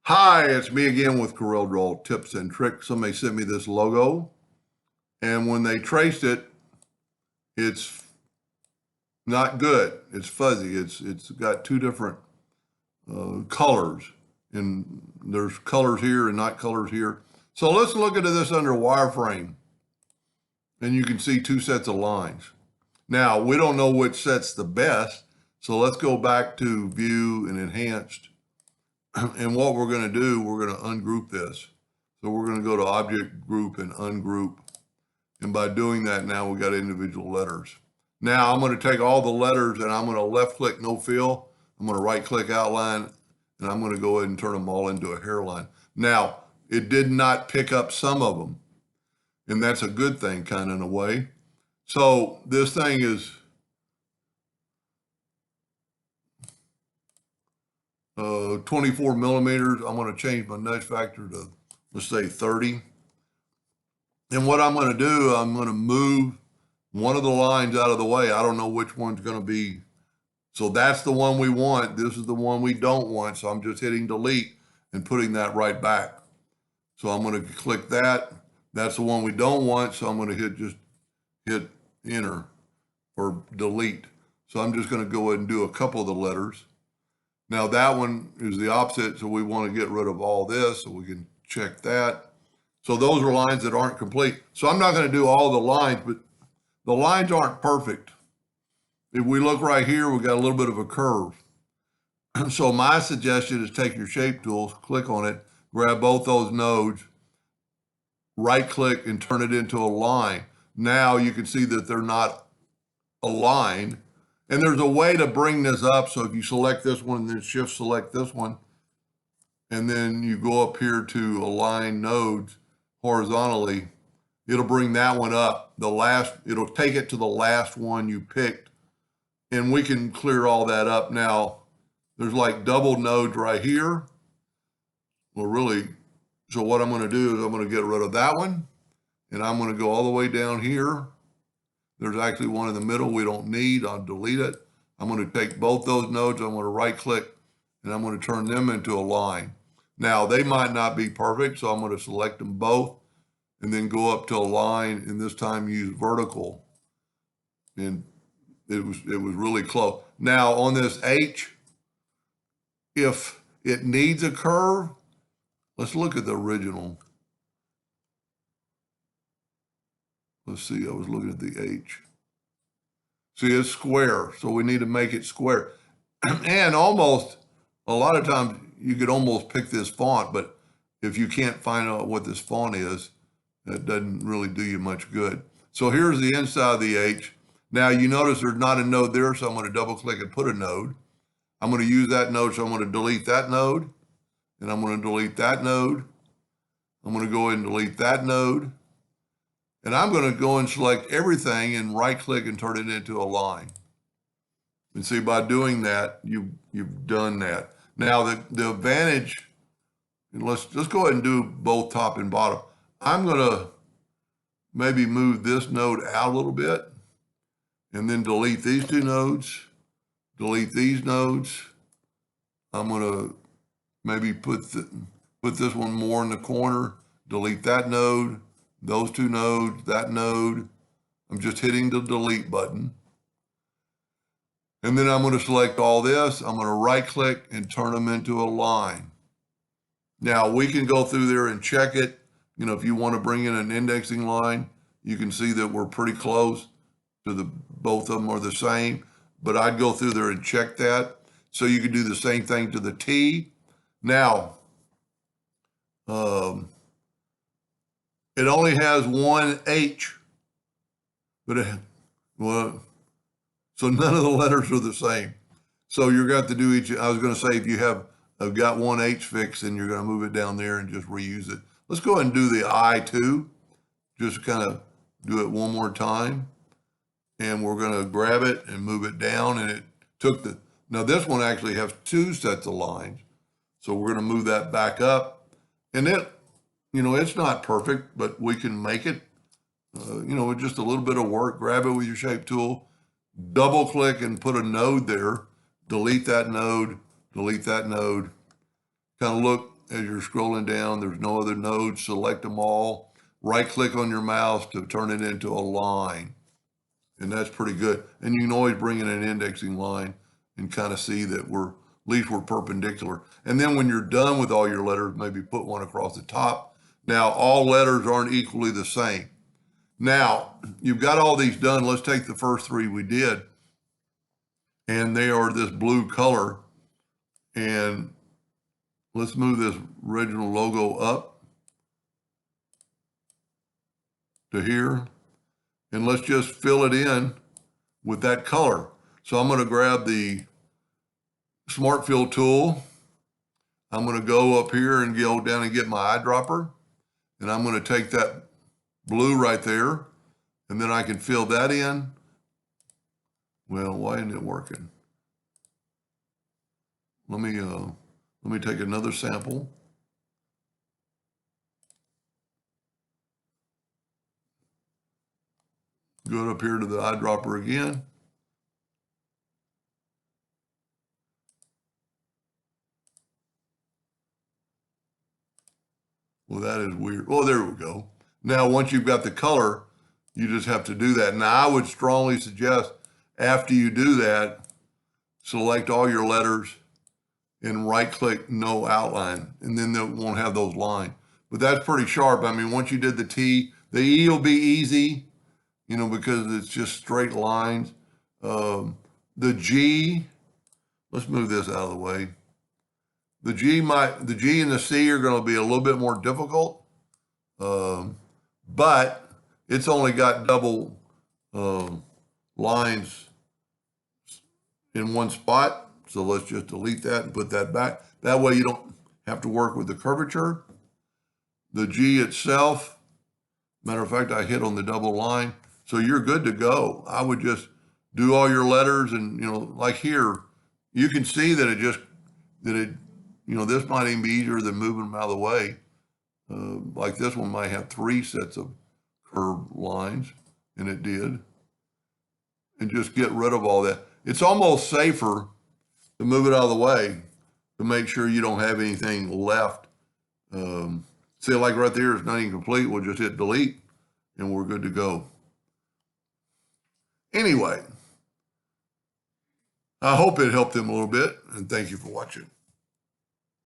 Hi, it's me again with Corel Draw Tips and Tricks. Somebody sent me this logo, and when they traced it, it's not good. It's fuzzy. It's got two different colors, and there's colors here and not colors here. So let's look into this under wireframe, and you can see two sets of lines. Now, we don't know which set's the best, so let's go back to View and Enhanced. And what we're going to do, we're going to ungroup this. So we're going to go to Object Group and Ungroup. And by doing that, now we got individual letters. Now I'm going to take all the letters and I'm going to left click no fill. I'm going to right click outline and I'm going to go ahead and turn them all into a hairline. Now, it did not pick up some of them. And that's a good thing, kind of in a way. So this thing is 24 millimeters. I'm going to change my nudge factor to, let's say, 30. And what I'm going to do, I'm going to move one of the lines out of the way. I don't know which one's going to be. So that's the one we want. This is the one we don't want. So I'm just hitting delete and putting that right back. So I'm going to click that. That's the one we don't want. So I'm going to hit enter or delete. So I'm just going to go ahead and do a couple of the letters. Now that one is the opposite, so we want to get rid of all this, so we can check that. So those are lines that aren't complete. So I'm not going to do all the lines, but the lines aren't perfect. If we look right here, we got a little bit of a curve. So my suggestion is take your shape tools, click on it, grab both those nodes, right click and turn it into a line. Now you can see that they're not aligned. And there's a way to bring this up. So if you select this one, then shift select this one, and then you go up here to align nodes horizontally, it'll bring that one up. It'll take it to the last one you picked. And we can clear all that up. Now, there's like double nodes right here. Well, really, so what I'm going to do is I'm going to get rid of that one. And I'm going to go all the way down here. There's actually one in the middle we don't need. I'll delete it. I'm going to take both those nodes. I'm going to right click and I'm going to turn them into a line. Now they might not be perfect, so I'm going to select them both and then go up to a line, and this time use vertical. And it was really close. Now on this H, if it needs a curve, let's look at the original. Let's see, I was looking at the H. See, it's square, so we need to make it square. And almost, a lot of times, you could almost pick this font, but if you can't find out what this font is, that doesn't really do you much good. So here's the inside of the H. Now you notice there's not a node there, so I'm going to double click and put a node. I'm going to use that node, so I'm going to delete that node, and I'm going to delete that node. I'm going to go ahead and delete that node. And I'm going to go and select everything and right click and turn it into a line. And see, by doing that, you've done that. Now the advantage, and let's go ahead and do both top and bottom. I'm going to maybe move this node out a little bit and then delete these two nodes, delete these nodes. I'm going to maybe put this one more in the corner, delete that node, those two nodes, that node. I'm just hitting the delete button. And then I'm going to select all this. I'm going to right click and turn them into a line. Now we can go through there and check it. You know, if you want to bring in an indexing line, you can see that we're pretty close to both of them are the same, but I'd go through there and check that. So you can do the same thing to the T. Now, it only has one H, but so none of the letters are the same. So you're going to have to do each. I was going to say, if you have got one H fixed, then you're going to move it down there and just reuse it. Let's go ahead and do the I too. Just kind of do it one more time. And we're going to grab it and move it down. And it took now this one actually has two sets of lines. So we're going to move that back up. And it's not perfect, but we can make it, with just a little bit of work. Grab it with your shape tool, double click and put a node there, delete that node, kind of look as you're scrolling down, there's no other nodes, select them all, right click on your mouse to turn it into a line. And that's pretty good. And you can always bring in an indexing line and kind of see that at least we're perpendicular. And then when you're done with all your letters, maybe put one across the top. Now, all letters aren't equally the same. Now, you've got all these done. Let's take the first three we did. And they are this blue color. And let's move this original logo up to here. And let's just fill it in with that color. So I'm going to grab the Smart Fill tool. I'm going to go up here and go down and get my eyedropper. And I'm going to take that blue right there. And then I can fill that in. Well, why isn't it working? Let me take another sample. Go up here to the eyedropper again. Well, that is weird. Oh, there we go. Now, once you've got the color, you just have to do that. Now, I would strongly suggest after you do that, select all your letters and right-click No Outline, and then they won't have those lines. But that's pretty sharp. I mean, once you did the T, the E will be easy, you know, because it's just straight lines. The G, let's move this out of the way. The G and the C are going to be a little bit more difficult, but it's only got double lines in one spot. So let's just delete that and put that back. That way you don't have to work with the curvature. The G itself, matter of fact, I hit on the double line. So you're good to go. I would just do all your letters and, you know, like here, you can see that you know, this might even be easier than moving them out of the way. Like this one might have 3 sets of curved lines, and it did. And just get rid of all that. It's almost safer to move it out of the way to make sure you don't have anything left. See, like right there, it's not even complete. We'll just hit delete, and we're good to go. Anyway, I hope it helped them a little bit, and thank you for watching.